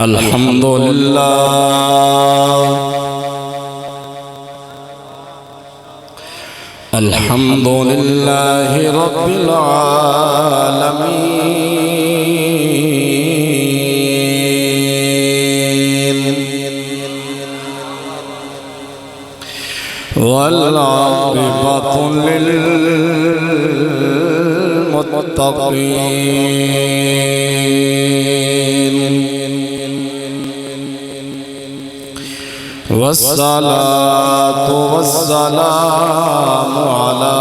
الحمد لله الحمد لله رب العالمين والعاقبة للمتقين والصلاة والسلام على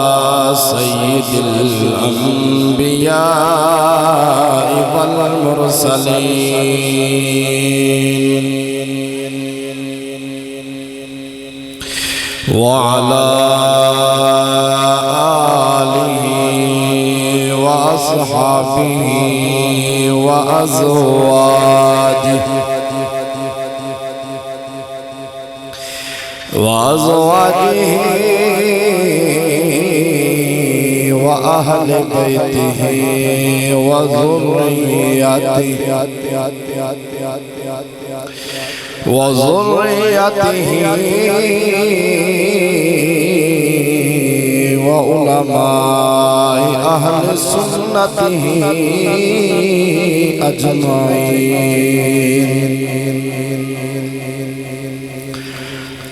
سيد الأنبياء والمرسلين وعلى آله وأصحابه وأزواجه وأهل بيته وذريته وعلماء أهل سنته أجمعين.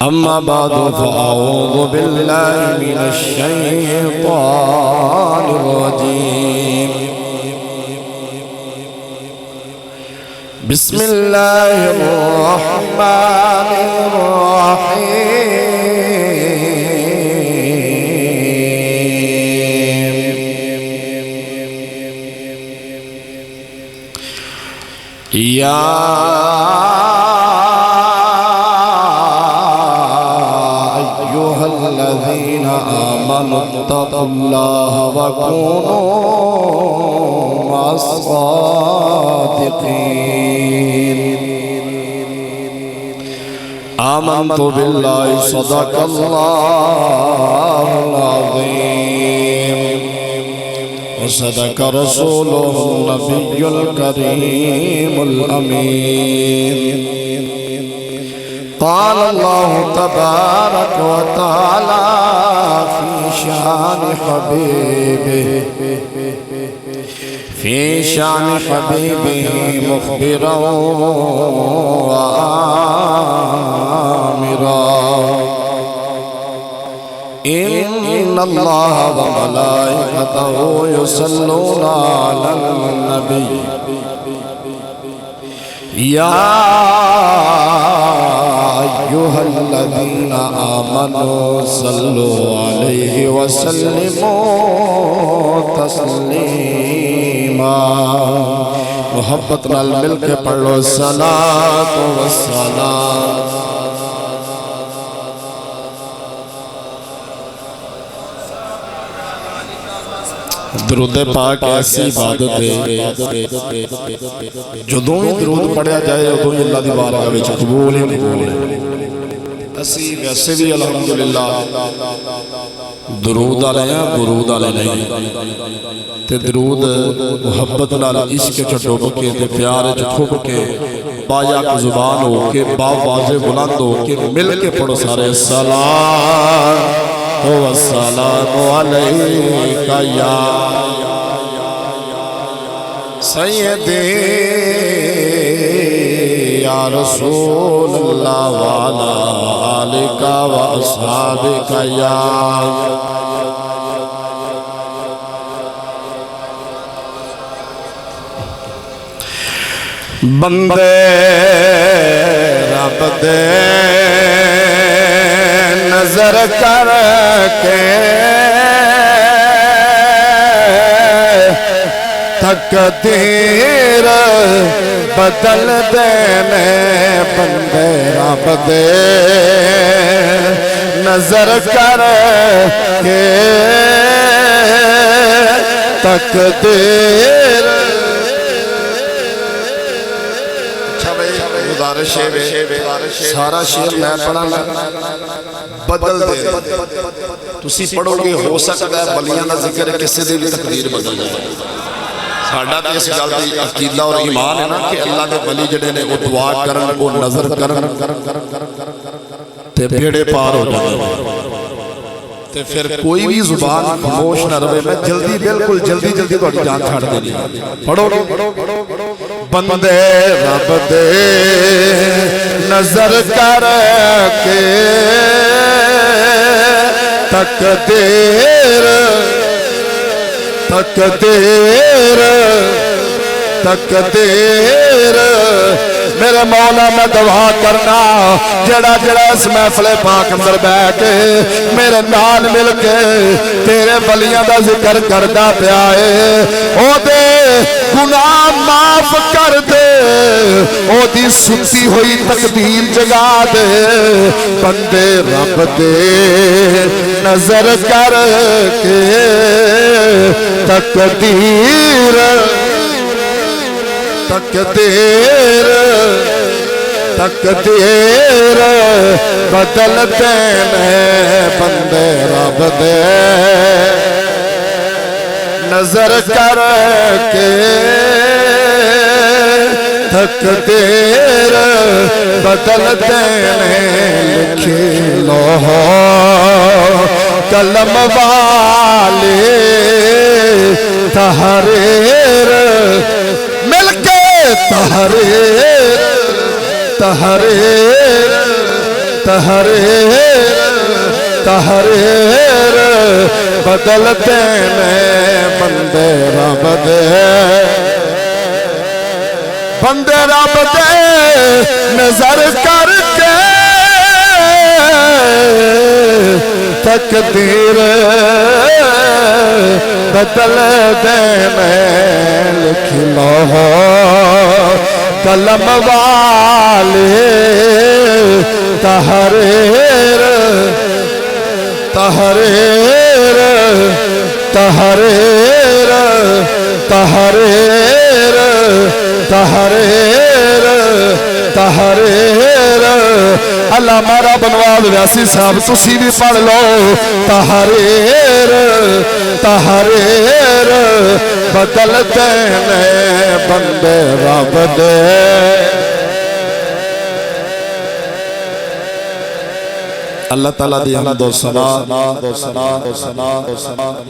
أما بعد فأعوذ بالله من الشيطان الرجيم. بسم الله الرحمن الرحيم. يا الذين آمنوا اتقوا الله وكونوا مع الصادقين. آمنت بالله صدق الله العظيم وصدق رسوله النبي الكريم الأمين. قال الله تبارك وتعالى في شان حبيبه مخبرا وآمرا. إن الله وملائكته يصلون على النبي يا أيها الذين آمنوا صلوا عليه وسلموا تسلیما. محبت نال مل کے پڑھ لو صلاۃ و سلام. درود پاک ایسی عبادت ہے جدوں ہی درود پڑھیا جائے ادوں ہی اللہ دی بارگاہ وچ قبول ہی قبول ہے. اسی ویسے بھی الحمدللہ درود والے ہیں برود والے نہیں. تے درود محبت نال عشق چ ڈوب کے تے پیار چ کھب کے بایا کو زبان ہو کے باواز بلند ہو کے مل کے پڑھو سارے سلام والسلام علیک یا سیدی یا رسول اللہ وعلا آلک و اصحابک یا بندے رب دے نظر کر کے تقدیر بدل دینے. بندے رب دے نظر کر کے تقدیر. سارا شعر میں پڑھا بدل دے. تسی پڑھو گے ہو سکتا ہے بلیاں دا ذکر کسی دی بھی تقدیر بدل جائے. ساڈا تے اس گل دی عقیدہ اور ایمان ہے نا کہ اللہ دے ولی جڑے نے وہ دعا کرن وہ نظر کرن تے بیڑے پار ہو جاندے تے پھر کوئی بھی زبان خاموش نہ رہے. میں جلدی بالکل جلدی تہاڈی جان چھڈ دینی. پڑھو بندے رب دے نظر کر کے تقدیر میرے مولا میں دعا کرنا جڑا اس محفل پاک اندر بیٹھ کے میرے نال مل کے تیرے ولیاں دا ذکر کردا پیا ہے او دے گناہ معاف کر دے او دی ستی ہوئی تقدیر جگا دے. بندے رب دے نظر کر کے تقدیر بدلتے ہیں. بندے رب دے نظر کر کے تقدیر بدلتے ہیں. لکھی لوح قلم والے تحریر مل کے تحریر بدلتے ہیں. بندے رب دے نظر کر کے تقدیر بدل دینے. لکھ لوح قلم والے تحریر علامہ رب نواز ویاسی صاحب تسی بھی پڑھ لو. تحریر بدل دینے. بندے رب دے اللہ تعالیٰ دی حمد و ثنا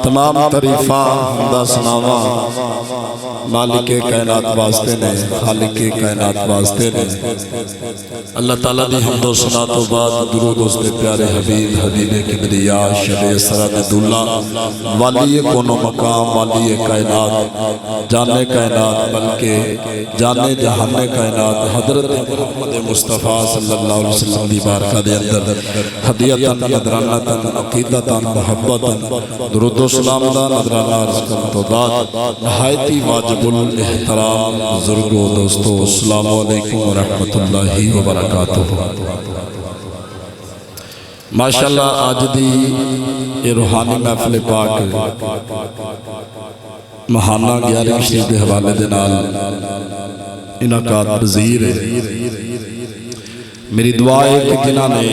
تمام تعریفاں حمدہ ثناواں مالک کائنات واسطے نے خالق کائنات واسطے نے. اللہ تعالیٰ دی حمد و ثنا تو بعد درود اس دے پیارے حبیب کبریا شب اسرت دولہ والی کون و مقام والی کائنات جانے کائنات بلکہ جانے جہان کائنات حضرت محمد مصطفیٰ صلی اللہ علیہ وسلم دی بارکہ دے اندر ہدیتاً نذرانتاً عقیدتاً محبتاً درود و سلام دا نذرانہ عرض کرنے تو بعد نہایتی واجب الاحترام بزرگو دوستو السلام علیکم ورحمت اللہ وبرکاتہ. ماشاءاللہ آج دی یہ روحانی محفل پاک مہانہ 11 شریف دے حوالے دے نال انعقاد پذیر ہے. میری دعا ہے کہ جنہاں نے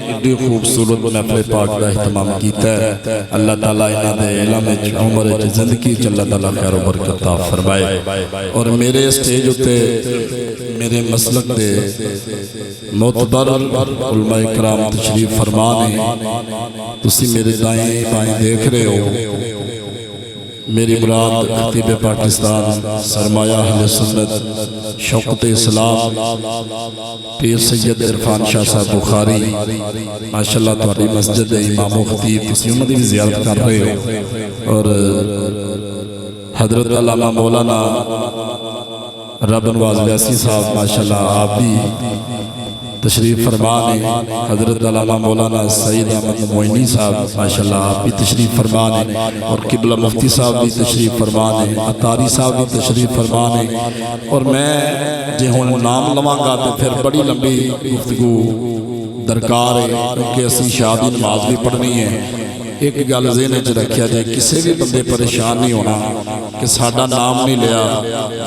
اتنی خوبصورت محفل پاک کا اہتمام کیتا ہے اللہ تعالیٰ انہاں دے علم عمر زندگی اللہ تعالیٰ خیر و برکت عطا فرمائے. اور میرے اسٹیج ہوتے میرے مسلک دے معتبر علماء کرام تشریف فرمانے تسی میرے دائیں بائیں دیکھ رہے ہو. میری مراد خطیب پاکستان سرمایہ اہل سنت شوکت اسلام پیر سید عرفان شاہ صاحب بخاری ماشاءاللہ تمہاری مسجد امام و خطیب تسی انہوں نے بھی زیارت کر رہے ہو. اور حضرت علامہ مولانا رب نواز ویاسی صاحب ماشاءاللہ آپ بھی تشریف فرمانے. حضرت علامہ مولانا سید احمد موئنی صاحب ماشاءاللہ آپ بھی تشریف فرمانے. اور قبلہ مفتی صاحب بھی تشریف فرمانے. عطاری صاحب بھی تشریف فرمانے. اور میں جے ہوں نام لواں گا تو پھر بڑی لمبی گفتگو درکار ہے کیونکہ اسی شادی نماز بھی پڑھنی ہے. ایک گل ذہن وچ رکھیا جائے کسی بھی بندے پریشان نہیں ہونا کہ ساڈا نام نہیں لیا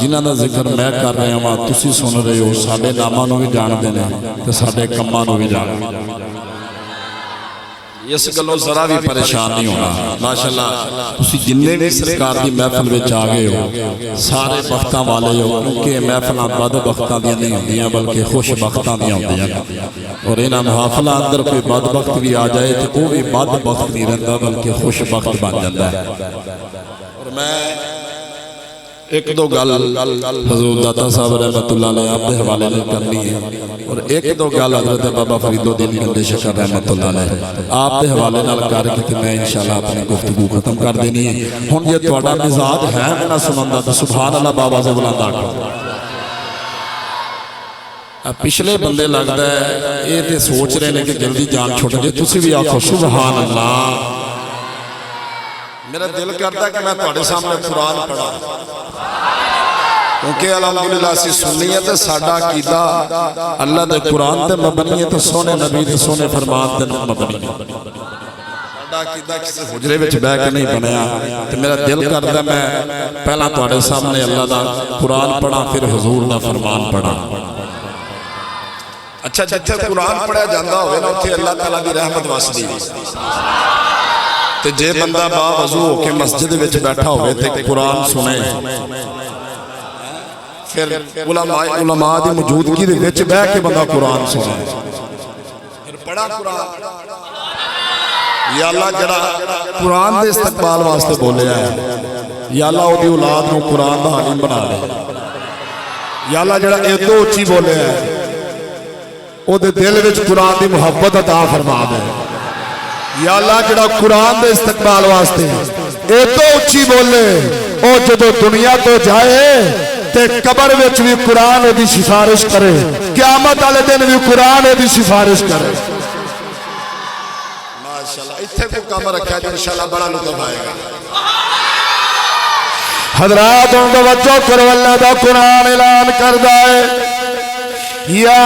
جنہاں دا ذکر میں کر رہا ہوں تسی سن رہے ہو ساڈے ناماں نوں بھی جان دے نے تے ساڈے کماں نوں بھی جان. اس گلوں ذرا بھی پریشان نہیں ہونا ماشاءاللہ تسی جننے بھی سرکار دی محفل وچ آ گئے ہو سارے بختاں والے ہو کیونکہ محفلاں بد بختاں دیاں نہیں ہوندیاں بلکہ خوش بختاں دیاں ہوندیاں اور انہاں محفلاں اندر کوئی بد بخت بھی آ جائے تو وہ بھی بد بخت نہیں رہندا بلکہ خوش بخت بن جاندا ہے اور میں ایک دو گل حضور داتا صاحب رحمت اللہ علیہ آپ دے حوالے نے کرنی ہے اور ایک دو گل حضرت بابا فرید الدین گنج شکر رحمت اللہ علیہ آپ دے حوالے نال کر کے میں انشاءاللہ اپنی گفتگو ختم کر دینی ہے ہن یہ تہاڈا مزاج ہے نہ سنن دا سبحان اللہ بابا سے بلند آکھو پچھلے بندے لگدا ہے یہ تے سوچ رہے ہیں کہ جلدی جان چھوٹ جائے تسی بھی آکھو سبحان اللہ میرا دل کرتا ہے کہ میں تہاڈے سامنے قرآن پڑھا کیونکہ الحمدللہ سی سنی ہے تے ساڈا عقیدہ اللہ دے قرآن تے مبنی ہے تے سونے نبی تے سونے فرمان تے مبنی ہے ساڈا عقیدہ کسی حجرے وچ بیٹھ کے نہیں بنیا تے میرا دل کردا میں پہلا تہاڈے سامنے اللہ دا قرآن پڑھا پھر حضور دا فرمان پڑھا اچھا جتھے قرآن پڑھیا جاندا ہوئے نا اوتھے اللہ تعالیٰ دی رحمت واسدی تے جے بندہ با وضو ہو کے مسجد وچ بیٹھا ہوئے تے قرآن سنے پھر علماء دی موجودگی دے وچ بیٹھ کے بندہ قرآن سنے پھر پڑھا قرآن یا اللہ جڑا قرآن دے استقبال واسطے بولے ہے یا اللہ او دی اولاد نو قرآن دا عالم بنا لے یا اللہ جڑا ایدو اچھی بولے ہے او دے دل وچ قرآن دی محبت عطا فرما دے یا اللہ جڑا قرآن دے استقبال واسطے ایدو اچھی بولے او جدو دنیا تو جائے تے قبر وچ بھی قرآن دی سفارش کرے قیامت والے دن بھی قرآن دی سفارش کرے ماشاءاللہ ایتھے کو کام رکھا ہے انشاءاللہ بڑا لطف آئے گا حضرات ان کو توجہ کرو اللہ دا قرآن اعلان کردا ہے یا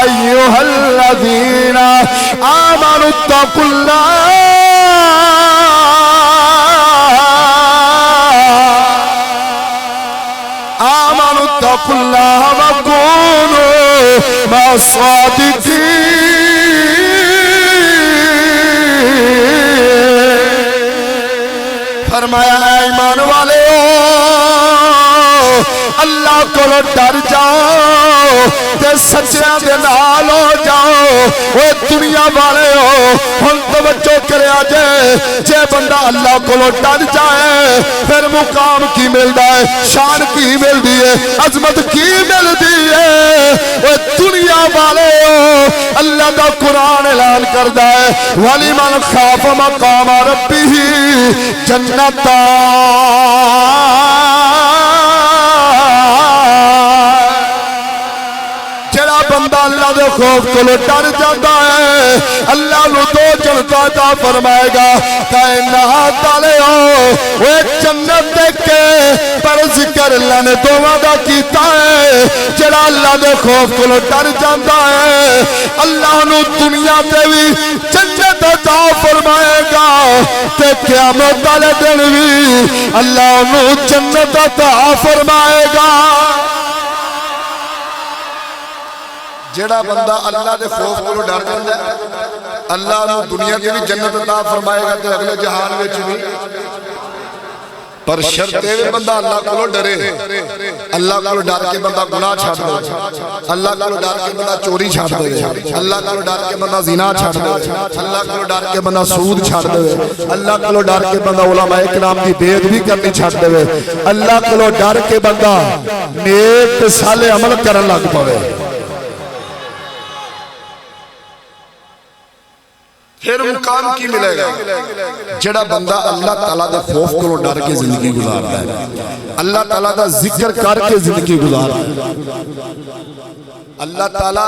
ایھا الذین آمنوا اتقوا اللہ اتقوا اللہ وکونوا مع الصادقین فرمایا اے ایمان والے اللہ کو ڈر جاؤ تے سچیاں دے نال ہو جاؤ وہ دنیا والے ہو ہن توجہ کریا جے بندہ اللہ کو ڈر جائے پھر مقام کی ملدا ہے شان کی ملدی ہے عظمت کی ملدی ہے وہ دنیا والے ہو اللہ دا قرآن اعلان کردا ہے وَلِمَنْ خَافَ مَقَامَ رَبِّهِ جنتان بندہ اللہ دے خوف کو ڈر جاتا ہے اللہ نو دو جنتا عطا فرمائے گا کائنات والے ہو وہ جنت دیکھ کے پر ذکر اللہ نے دوواں دا کیتا ہے جڑا اللہ دے خوف کو ڈر جاتا ہے اللہ نو دنیا تے بھی جنت عطا فرمائے گا تے قیامت والے دن بھی اللہ نو جنت عطا فرمائے گا جڑا بندہ اللہ دے خوف کو ڈر جاندا ہے اللہ نو دنیا دی بھی جنت عطا فرمائے گا تے اگلے جہان وچ بھی پر شرط ہے بندہ اللہ کو ڈرے اللہ کو ڈر کے بندہ گناہ چھاڑ دے اللہ کو ڈر کے بندہ چوری چھاڑ دے اللہ کو ڈر کے بندہ زنا چھاڑ دے اللہ کو ڈر کے بندہ سود چھاڑ دے اللہ کو ڈر کے بندہ علماء کرام دی بے ادبی کرنی چھاڑ دے اللہ کو ڈر کے بندہ نیک صالح عمل کرن لگ پوے پھر مقام کی ملے گا جڑا بندہ اللہ تعالیٰ دے خوف کو ڈر کے زندگی گزارتا ہے اللہ تعالیٰ دا ذکر کر کے زندگی گزارتا ہے اللہ تعالیٰ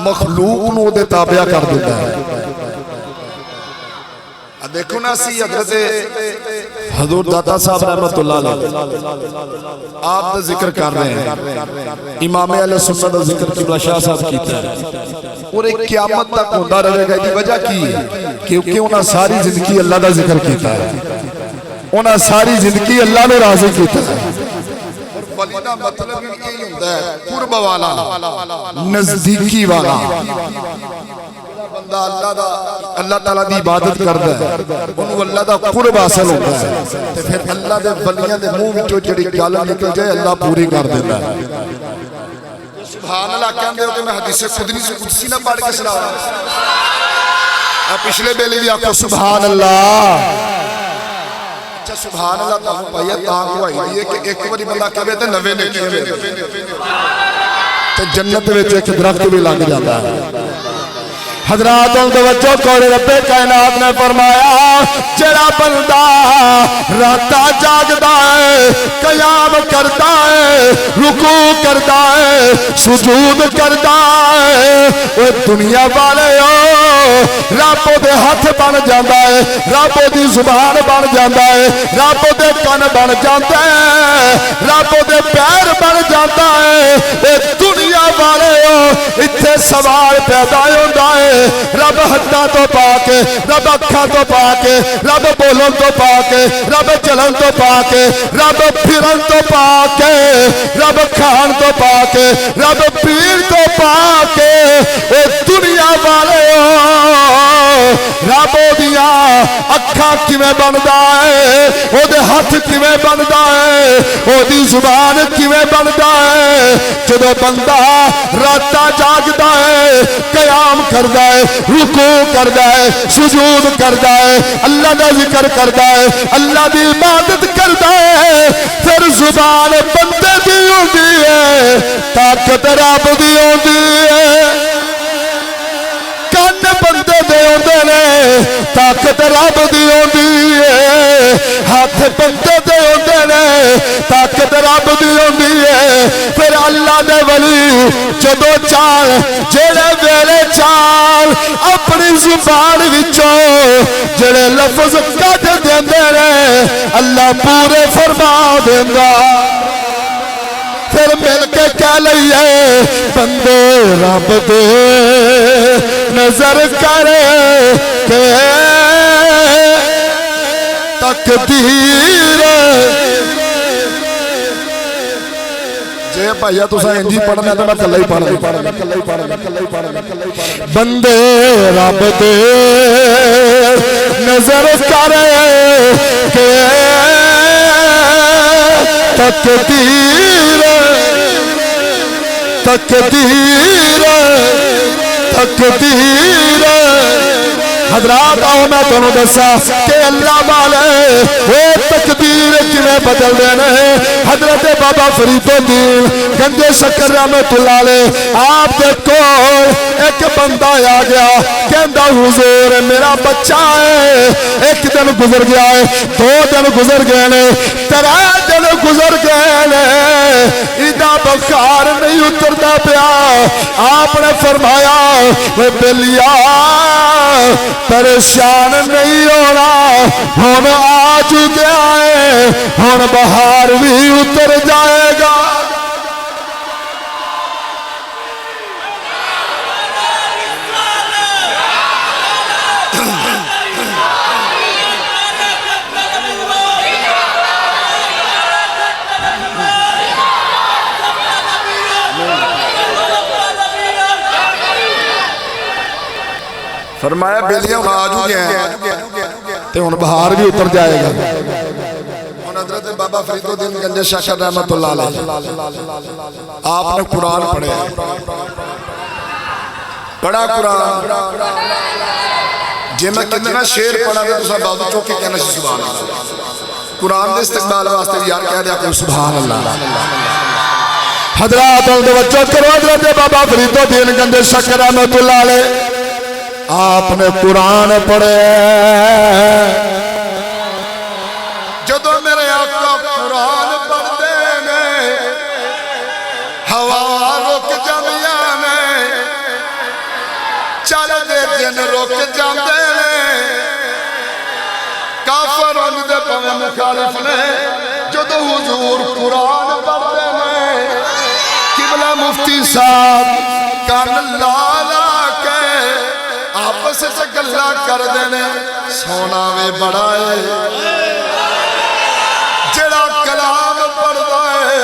مخلوق نو دے تابعہ کر دیتا ہے دیکھو نا سی حضرت حضور داتا صاحب رحمت اللہ علیہ آپ دا ذکر کر رہے ہیں امام علیہ سنت دا ذکر قبلہ شاہ صاحب کیتا ہے اور ایک قیامت تک ہوندہ رہے گا دی وجہ کی ہے کیونکہ انہاں ساری زندگی اللہ دا ذکر کیتا ہے انہاں ساری زندگی اللہ نے راضی کیتا ہے ولی دا مطلب یہ ہوتا ہے قرب والا نزدیکی والا بندہ اللہ تعالیٰ دی عبادت کردا ہے انہوں اللہ دا قرب حاصل ہوتا ہے تے پھر اللہ دے ولیاں دے منہ وچوں جڑی گل نکل جائے اللہ پوری کر دیتا ہے سبحان اللہ کہندے ہو کہ میں حدیث قدسی نہ پڑھ کے سنا رہا پچھلے بیلے بھی آکھو سبحان اللہ اچھا سبحان اللہ تاں پایا تاں کوئی ہے کہ ایک باری بندہ کہے تے 90 نے کیے تے جنت وچ ایک درخت بھی لگ جاتا ہے حضرات توجہ کرو رب کائنات نے فرمایا جڑا بندہ راتا جاگدا ہے قیام کرتا ہے رکوع کرتا ہے سجود کرتا ہے وہ دنیا والے رب دے ہاتھ بن جاندا ہے رب دی زبان بن جاندا ہے رب دے کان بن جاندا ہے رب دے پیر بن جاندا ہے اے دنیا والے ایتھے سوال پیدا ہوندا ہے رب ہتھاں تو پا کے رب اکھاں تو پا کے رب بولن تو پا کے رب چلن تو پا کے رب پھرن تو پا کے رب کھان تو پا کے رب پیر تو پا کے اے دنیا والے رب دیا اکھاں کیویں بندا ہے او دے ہاتھ کیویں بندا ہے او دی زبان کیویں بندا ہے جدوں بندہ راتا جاگدا ہے قیام کردا ہے رکوع کردا ہے سجود کردا ہے اللہ دا ذکر کردا ہے اللہ دی عبادت کردا ہے پھر زبان بندے دی ہوندی ہے طاقت رب دی ہوندی ہے کان بندے دے ہوندے نے طاقت رب دی ہوندی ہے ہاتھ بندے دے ہوندے نے طاقت رب دی ہوندی ہے پھر اللہ دے ولی جدوں چال جڑے ویلے چال اپنی زبان وچوں جڑے لفظ کڈ دیندے نے اللہ پورے فرما دیندا پھر مل کے کہہ لئیے بندے رب دے نظر کرے کہ تقدیر جے بھائیا تساں انجی پڑھنا تے میں کلا ہی پڑھ بندے رب دے نظر کرے کہ تقدیر تقدیر تقدیر حضرات آؤ میں تمہیں دسا کہ اللہ والے وہ تقدیر کیویں بدل دینے حضرت بابا فرید الدین گنج شکر رحمت اللہ علیہ آپ دیکھو ایک بندہ آ گیا کہندا حضور میرا بچہ ہے ایک دن گزر گیا ہے 2 دن گزر گئے نے 3 دن گزر گئے نے ایدا بخار نہیں اتردا پیا آپ نے فرمایا اے بلیا پریشان نہیں ہونا ہن آ چکا ہے ہن بہار بھی اتر جائے گا فرمایا بیلیاں آ چکے ہیں تے ہن بہار بھی اتر جائے گا ہن حضرت بابا فرید الدین گنج شکر رحمت اللہ علیہ آپ نے قرآن پڑھا قرآن جے میں کتنا شعر پڑھا تو تساں بازو چوک کے کہنا سی سبحان اللہ قرآن دے استقبال واسطے یار کہہ دیا کوئی سبحان اللہ حضرات توجہ کرو حضرت بابا فرید الدین گنج شکر رحمت اللہ علیہ آپ نے قرآن پڑھے جدو میرے آقا قرآن پڑھتے نے ہوا رک جاندیاں نے چل دے دن رک جاندے نے کافر ان دے پویں مخالف نے جدو حضور قرآن پڑھتے نے قبلہ مفتی صاحب کان لالا آپس سے گلہ کر دینے سونا میں بڑا ہے جڑا کلام پڑھتا ہے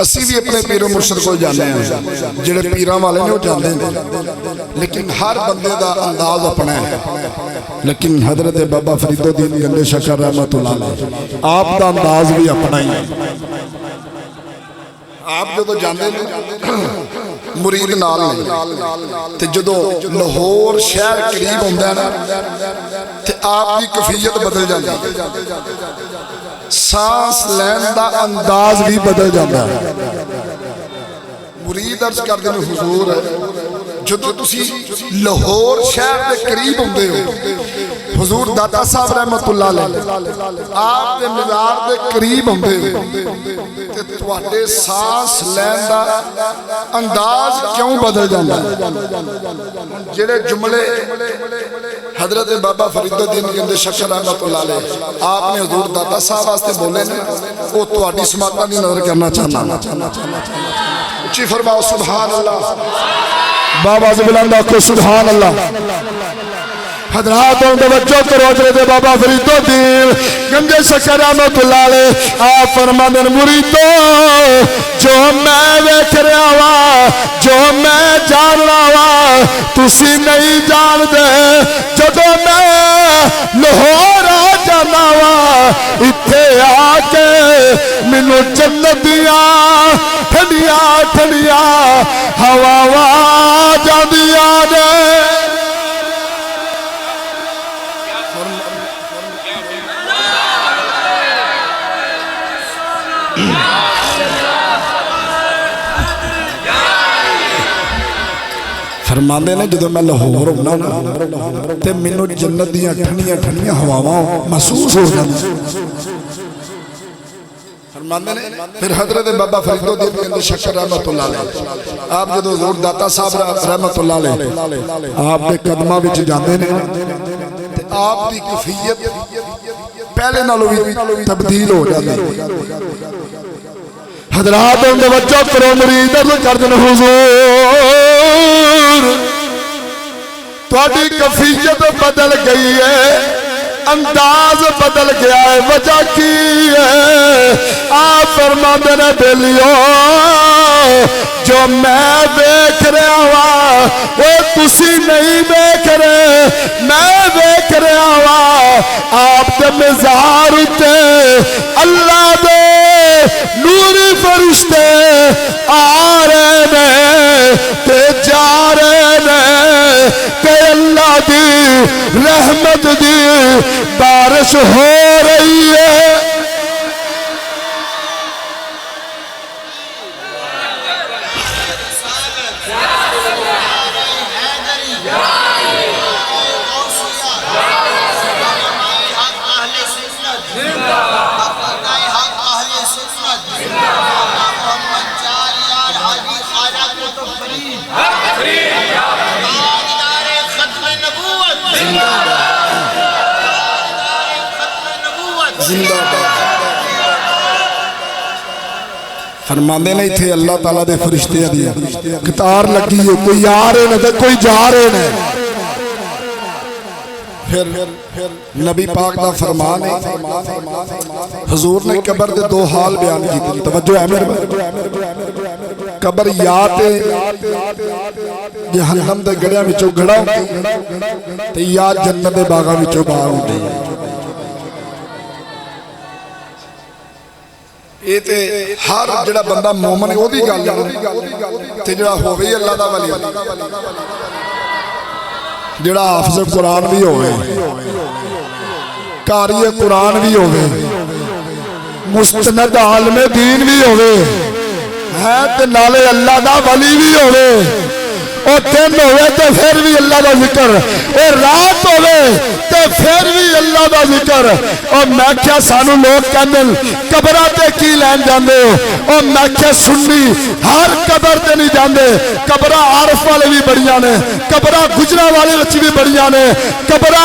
اسی بھی اپنے پیر و مرشد کو جانے ہیں، جڑے پیراں والے نے وہ جانے ہیں، لیکن ہر بندے دا انداز اپنا ہے۔ لیکن حضرت بابا فرید الدین گنج شکر رحمت اللہ علیہ آپ دا انداز بھی اپنا ہی ہے۔ آپ جدو جاندے مرید نال نہیں تے جدو لاہور شہر قریب ہوندا ہے نا تے آپ کی کیفیت بدل جاندی ہے، سانس لین دا انداز بھی بدل جاتا ہے۔ مرید عرض کر دیں حضور جدو تسی لاہور شہر دے قریب ہوندے ہو، حضور داتا صاحب رحمت اللہ علیہ آپ دے مزار دے قریب ہوندے ہو تے تواڈے سانس لین دا انداز کیوں بدل جاتا ہے؟ جڑے جملے حضرت بابا فرید الدین گنج شکر رحمت اللہ علیہ آپ نے حضور داتا صاحب واسطے بولے نے وہ تواڈی سماعتاں دی نظر کرنا چاہنا۔ اچھی فرماؤ سبحان اللہ، بابا سے بلند آکھو سبحان اللہ۔ حضرات توجہ کرو، حضرت بابا فرید الدین گنج شکر رحمت اللہ علیہ آپ فرماندے مریدو جو میں ویکھ رہا وا، جو میں جان رہا وا، تسی نہیں جان دے۔ جدو میں لاہور آ جانا وا اتھے آ کے مینوں جنت دیاں ٹھنڈیاں ٹھنڈیاں ہواواں جاندیاں نے۔ فرماندے نے جدو میں لاہور ہونا نا تے مینوں جنت دیاں ٹھنڈیاں ٹھنڈیاں ہواواں محسوس ہو جاندی۔ فرماندے نے پھر حضرت بابا فرید الدین گنج شکر رحمت اللہ علیہ آپ جدو حضور داتا صاحب رحمت اللہ علیہ آپ دے قدماں وچ جاندے نے تے آپ دی کیفیت پہلے نالوں بھی تبدیل ہو جاندی۔ حضرات توجہ کرو، مرید عرض کر دیں حضور تواڈی کیفیت بدل گئی ہے، انداز بدل گیا ہے، وجہ کی ہے؟ آپ فرماندے نے بیلیو جو میں دیکھ رہا وا وہ تسی نہیں دیکھ رہے، میں دیکھ رہا وا آپ دے مزار تے اللہ دے نوری فرشتے آ رہے نے تے جا رہے نے تے اللہ دی رحمت دی بارش ہو رہی ہے۔ فرماندے نے اتھے اللہ تعالیٰ دے فرشتے دیا قطار لگی ہے، کوئی آ رہے نے کوئی جا رہے نے۔ پھر نبی پاک دا فرمان ہے، حضور نے قبر دے دو حال بیان کی، توجہ ہے میرے قبر یا تے جہنم دے گڑیاں وچوں گڑا ہوندی تے یا جنت دے باغاں وچوں باغ ہوندی۔ یہ تے ہر جڑا بندہ مومن ہے وہ دی گل ہے تے جڑا ہووے اللہ دا ولی جڑا حافظ قرآن بھی ہوئے، قاری قرآن بھی ہوئے، مستند عالم دین بھی ہوئے، ہے تے نالے اللہ دا ولی بھی ہوئے، اور دن ہوئے تے پھر بھی اللہ دا ذکر، اور رات ہوئے تے پھر بھی اللہ دا ذکر۔ اور میں کیا سانو لوگ کہندے قبرہ تے کی لین جاندے ہو، اور میں کیا سنی ہر قبر تے نہیں جاندے، قبرہ عارف والے بھی بڑیاں نے، قبرہ گجرہ والے بچی بھی بڑیاں نے، قبرہ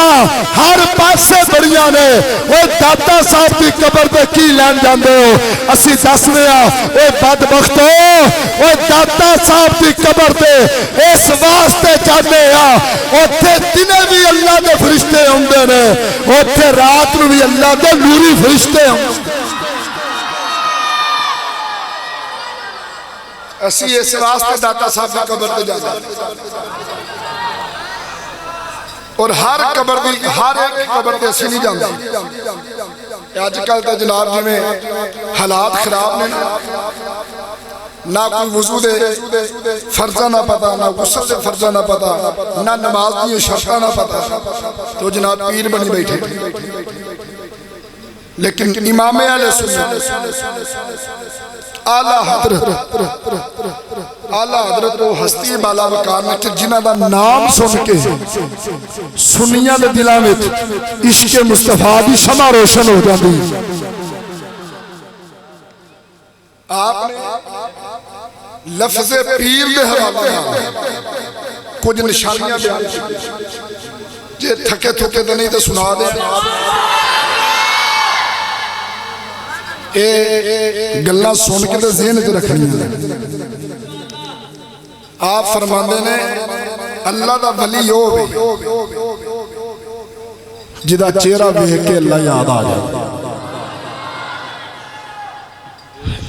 ہر پاسے بڑیاں نے۔ وہ داتا صاحب دی قبر تے کی لین جاندے ہو، اسی دسنے وہ بدبختو وہ داتا صاحب دی قبر تے اس واسطے چاہتے ہیں اوتھے دنے بھی اللہ دے فرشتے ہوندے نے، اوتھے رات نو بھی اللہ دے نوری فرشتے ہوندے۔ اسی اس واسطے داتا صاحب کی قبر تے جانا اور ہر قبر دی ہر ایک قبر تے اسی نہیں جانا. آج کل تے جناب جی میں حالات خراب نے نہ کوئی وضو دے فرضہ نہ پتا نہ غسل دے فرضہ نہ پتا نہ نماز دی شرطہ نہ پتا تو جناب پیر بنی بیٹھے. لیکن امام اہل سنت اعلیٰ حضرت وہ ہستی بالا وقار میں جنہ دا نام سن کے سنیاں دے دلاں وچ عشق مصطفیٰ دی شمع روشن ہو جاندی. آپ نے لفظ پیر دے حوالے کچھ نشانیاں بیان جے تھکے تھکے تو نہیں تو سنا دے. گلہ سن کے تو ذہن سے رکھنی ہے. آپ فرماندے نے اللہ دا ولی ہو جدا چہرہ دیکھ کے اللہ یاد آ جائے.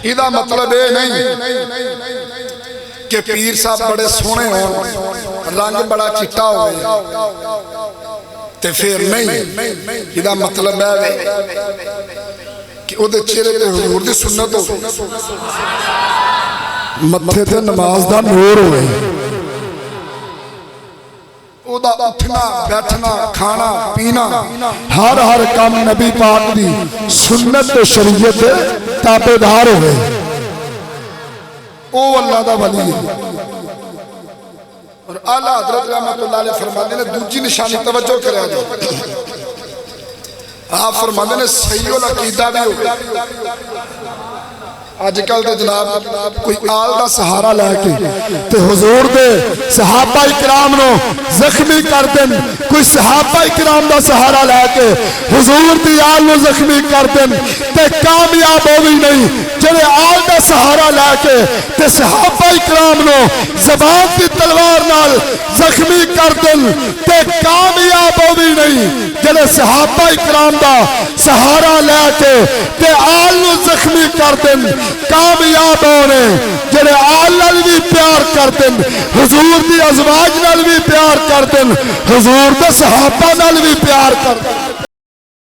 ایدہ مطلب ہے نہیں کہ پیر صاحب بڑے سونے ہوں رنگ بڑا چٹا ہوئے تے پھر نہیں. ایدہ مطلب ہے کہ او دے چہرے تے حضور دی سنت ہو متھے تے نماز دا نور ہوئے او دا اٹھنا بیٹھنا کھانا پینا ہر کام نبی پاک دی سنت تے شریعت تابعدار ہوئے او اللہ دا ولی ہے. اور اعلیٰ حضرت رحمت اللہ علیہ فرمانے نے دوسری نشانی توجہ کرے آجا. آپ فرمانے نے صحیح العقیدہ بھی ہو آج کل دے جناب کوئی آل دا سہارا لے کے تے حضور دے صحابہ اکرام نو زخمی کر دیں. کوئی صحابہ اکرام دا سہارا لے کے حضور دی آل نو زخمی کر دیں تے کامیاب ہوئی نہیں. جنہیں آل دا سہارا لے کے تے صحابہ اکرام نو زبان دی تلوار نال زخمی کر دیں تے کامیاب ہوئی نہیں. جنہیں صحابہ اکرام دا سہارا لے کے تے آل نو زخمی کر دیں کامیاب ہونے. جنہیں آل نال بھی پیار کر دیں حضور دی ازواج نال بھی پیار کر دیں حضور دے صحابہ نال بھی پیار کر دیں.